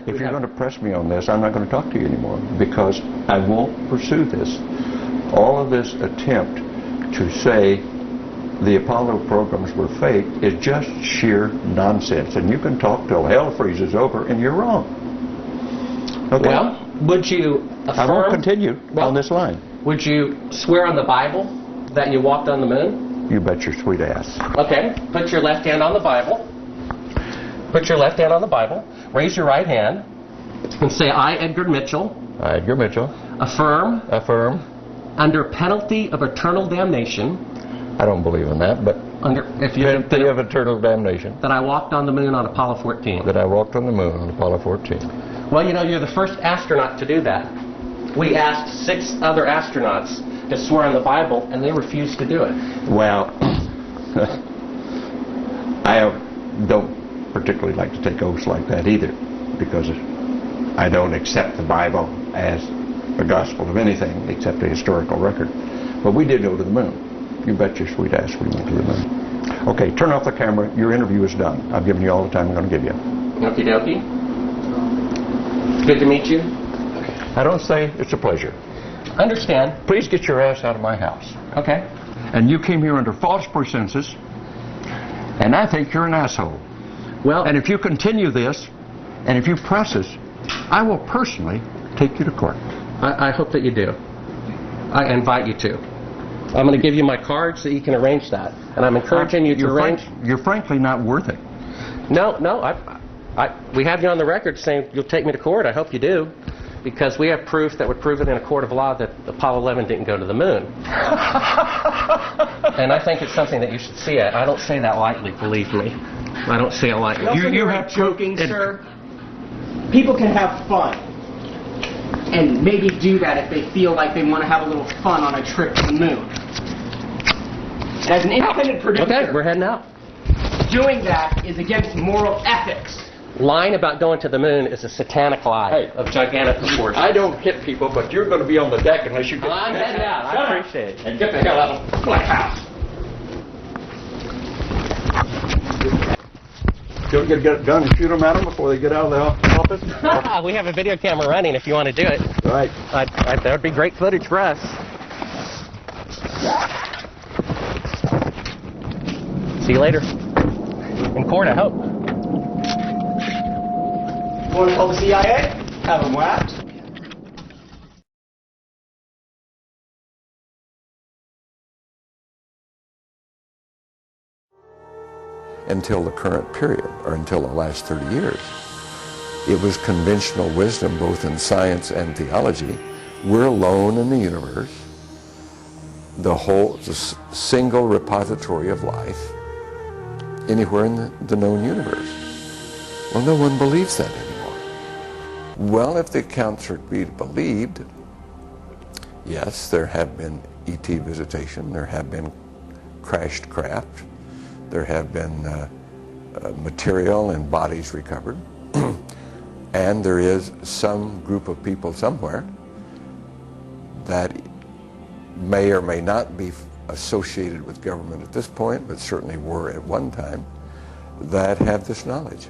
If you're going to press me on this, I'm not going to talk to you anymore because I won't pursue this. All of this attempt to say the Apollo programs were fake is just sheer nonsense. And you can talk till hell freezes over, and you're wrong. Okay? Well, would you affirm... I won't continue on this line. Would you swear on the Bible that you walked on the moon? You bet your sweet ass. Okay. Put your left hand on the Bible. Put your left hand on the Bible. Raise your right hand. And say, I, Edgar Mitchell. I, Edgar Mitchell. Affirm. Affirm. Under penalty of eternal damnation. I don't believe in that, but... If you penalty of eternal damnation. That I walked on the moon on Apollo 14. That I walked on the moon on Apollo 14. Well, you know, you're the first astronaut to do that. We asked 6 other astronauts to swear on the Bible, and they refused to do it. Well, I don't particularly like to take oaths like that either, because I don't accept the Bible as a gospel of anything except a historical record. But we did go to the moon. You bet your sweet ass we went to the moon. Okay, turn off the camera. Your interview is done. I've given you all the time I'm going to give you. Okie dokie. Good to meet you. I don't say it's a pleasure. Understand. Please get your ass out of my house. Okay. And you came here under false pretenses, and I think you're an asshole. Well, and if you continue this, and if you press this, I will personally take you to court. I hope that you do. I invite you to. I'm going to give you my card so you can arrange that. And I'm encouraging you to arrange... You're frankly not worth it. No, we have you on the record saying you'll take me to court. I hope you do. Because we have proof that would prove it in a court of law that Apollo 11 didn't go to the moon. And I think it's something that you should see. I don't say that lightly, believe me. I don't say it lightly. You have joking, sir. People can have fun. And maybe do that if they feel like they want to have a little fun on a trip to the moon. As an independent producer... Okay, we're heading out. Doing that is against moral ethics. Lying about going to the moon is a satanic lie of gigantic proportions. I don't hit people, but you're going to be on the deck unless you get... I'm heading out. I appreciate it. And get the hell out of the black house. You'll get a gun and shoot them at them before they get out of the office? We have a video camera running if you want to do it. Right. That would be great footage for us. See you later. In court, I hope. Want to call the CIA? Have them whacked. Until the current period, or until the last 30 years, it was conventional wisdom, both in science and theology. We're alone in the universe, the single repository of life, anywhere in the known universe. Well, no one believes that anymore. Well, if the accounts are to be believed, yes, there have been ET visitation, there have been crashed craft, there have been material and bodies recovered, and there is some group of people somewhere that may or may not be associated with government at this point, but certainly were at one time, that have this knowledge.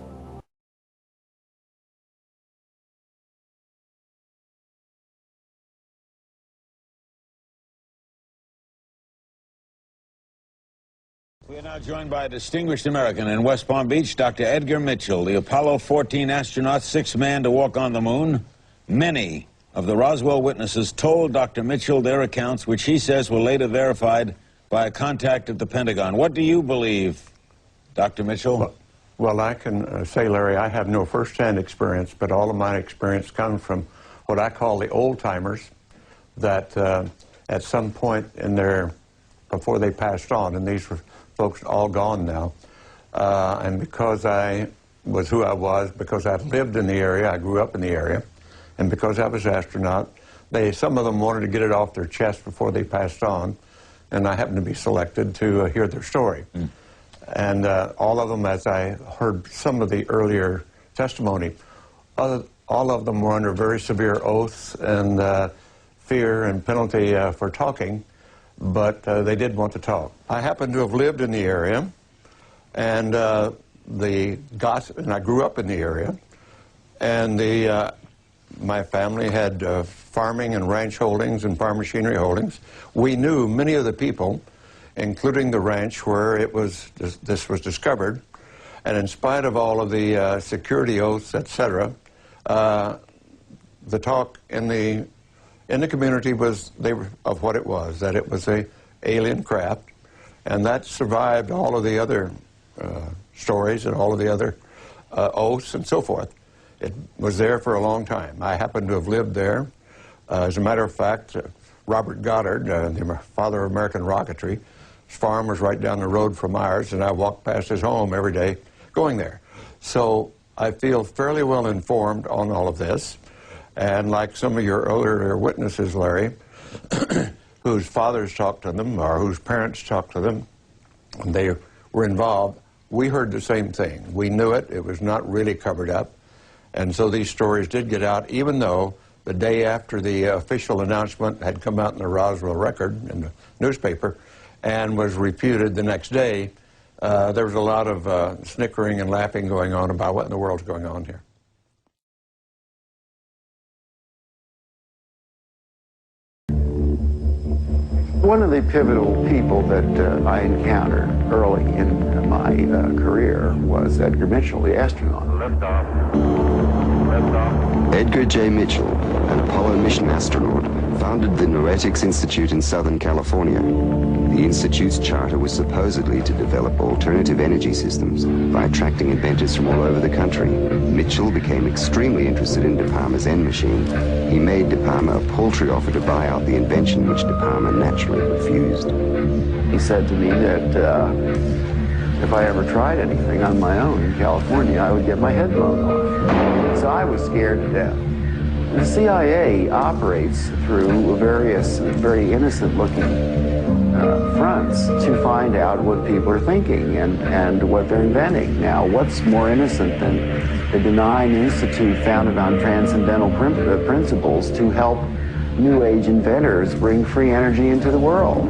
We are now joined by a distinguished American in West Palm Beach, Dr. Edgar Mitchell, the Apollo 14 astronaut, sixth man to walk on the moon. Many of the Roswell witnesses told Dr. Mitchell their accounts, which he says were later verified by a contact at the Pentagon. What do you believe, Dr. Mitchell? Well, I can say, Larry, I have no first-hand experience, but all of my experience comes from what I call the old-timers that at some point in their, before they passed on, and these were folks all gone now, and because I was who I was, because I lived in the area, I grew up in the area, and because I was an astronaut, some of them wanted to get it off their chest before they passed on, and I happened to be selected to hear their story. And all of them, as I heard some of the earlier testimony, all of them were under very severe oaths and fear and penalty for talking, but they did want to talk. I happen to have lived in the area, and the gossip, and I grew up in the area. And my family had farming and ranch holdings and farm machinery holdings. We knew many of the people, including the ranch where this was discovered. And in spite of all of the security oaths, etc., the talk in the community was of what it was, that it was a alien craft, and that survived all of the other stories and all of the other oaths and so forth. It was there for a long time. I happened to have lived there. As a matter of fact, Robert Goddard, the father of American rocketry, his farm was right down the road from ours, and I walked past his home every day going there. So I feel fairly well informed on all of this. And like some of your earlier witnesses, Larry, whose fathers talked to them or whose parents talked to them, and they were involved, we heard the same thing. We knew it. It was not really covered up. And so these stories did get out, even though the day after the official announcement had come out in the Roswell Record, in the newspaper, and was refuted the next day, there was a lot of snickering and laughing going on about what in the world's going on here. One of the pivotal people that I encountered early in my career was Edgar Mitchell, the astronaut. Edgar J. Mitchell, an Apollo mission astronaut, founded the Noetics Institute in Southern California. The Institute's charter was supposedly to develop alternative energy systems by attracting inventors from all over the country. Mitchell became extremely interested in De Palma's N machine. He made De Palma a paltry offer to buy out the invention, which De Palma naturally refused. He said to me that if I ever tried anything on my own in California, I would get my head blown off. So I was scared to death. The CIA operates through various very innocent-looking fronts to find out what people are thinking and what they're inventing. Now, what's more innocent than a benign institute founded on transcendental principles to help New Age inventors bring free energy into the world?